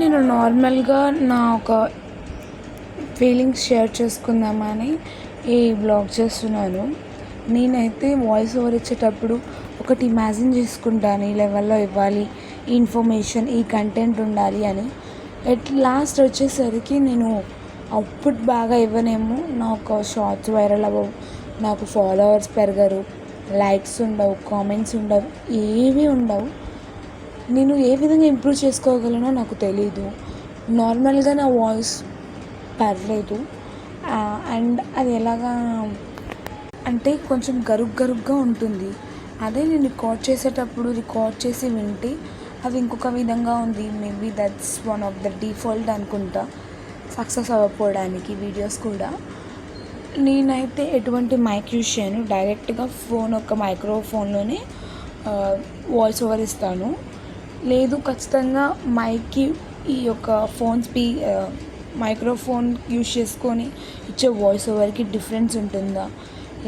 నేను నార్మల్గా నా ఒక ఫీలింగ్స్ షేర్ చేసుకుందామని ఈ బ్లాగ్ చేస్తున్నాను. నేనైతే వాయిస్ ఓవర్ ఇచ్చేటప్పుడు ఒకటి ఇమాజిన్ చేసుకుంటాను, ఈ లెవెల్లో ఇవ్వాలి, ఈ ఇన్ఫర్మేషన్, ఈ కంటెంట్ ఉండాలి అని. లాస్ట్ వచ్చేసరికి నేను అవుట్పుట్ బాగా ఇవ్వనేమో, నాకు షార్ట్స్ వైరల్ అవ్వవు, నాకు ఫాలోవర్స్ పెరగరు, లైక్స్ ఉండవు, కామెంట్స్ ఉండవు, ఏవీ ఉండవు. నేను ఏ విధంగా ఇంప్రూవ్ చేసుకోగలనో నాకు తెలీదు. నార్మల్గా నా వాయిస్ పర్లేదు, అండ్ అది ఎలాగా అంటే కొంచెం గరుగ్గా ఉంటుంది. అదే నేను రికార్డ్ చేసి వింటే అది ఇంకొక విధంగా ఉంది. Maybe that's one of the default అనుకుంటా సక్సెస్ అవ్వకపోవడానికి వీడియోస్ కూడా. నేనైతే ఎటువంటి మైక్ యూజ్ చేయను, డైరెక్ట్గా మైక్రోఫోన్లోనే వాయిస్ ఓవర్ ఇస్తాను. లేదు ఖచ్చితంగా మైక్కి ఈ యొక్క మైక్రోఫోన్ యూజ్ చేసుకొని ఇచ్చే వాయిస్ ఓవర్కి డిఫరెన్స్ ఉంటుందా,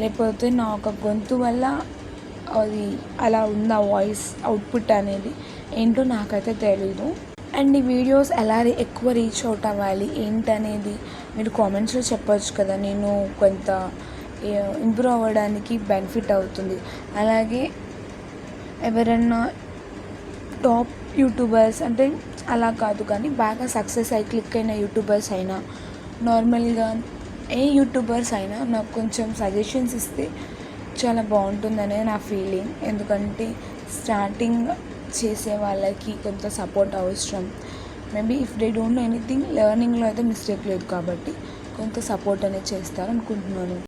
లేకపోతే నా ఒక గొంతు వల్ల అది అలా ఉందా వాయిస్ అవుట్పుట్ అనేది ఏంటో నాకైతే తెలీదు. అండ్ ఈ వీడియోస్ ఎలా ఎక్కువ రీచ్ అవుట్ అవ్వాలి ఏంటనేది మీరు కామెంట్స్లో చెప్పవచ్చు కదా. నేను కొంత ఇంప్రూవ్ అవ్వడానికి బెనిఫిట్ అవుతుంది. అలాగే ఎవరన్నా టాప్ యూట్యూబర్స్ అంటే అలా కాదు కానీ బాగా సక్సెస్ అయి క్లిక్ అయిన యూట్యూబర్స్ అయినా, నార్మల్గా ఏ యూట్యూబర్స్ అయినా నాకు కొంచెం సజెషన్స్ ఇస్తే చాలా బాగుంటుందనే నా ఫీలింగ్. ఎందుకంటే స్టార్టింగ్ చేసే వాళ్ళకి కొంత సపోర్ట్ అవసరం. Maybe if they don't know anything, లెర్నింగ్లో అయితే మిస్టేక్ లేదు కాబట్టి కొంత సపోర్ట్ అనేది చేస్తారు అనుకుంటున్నాను.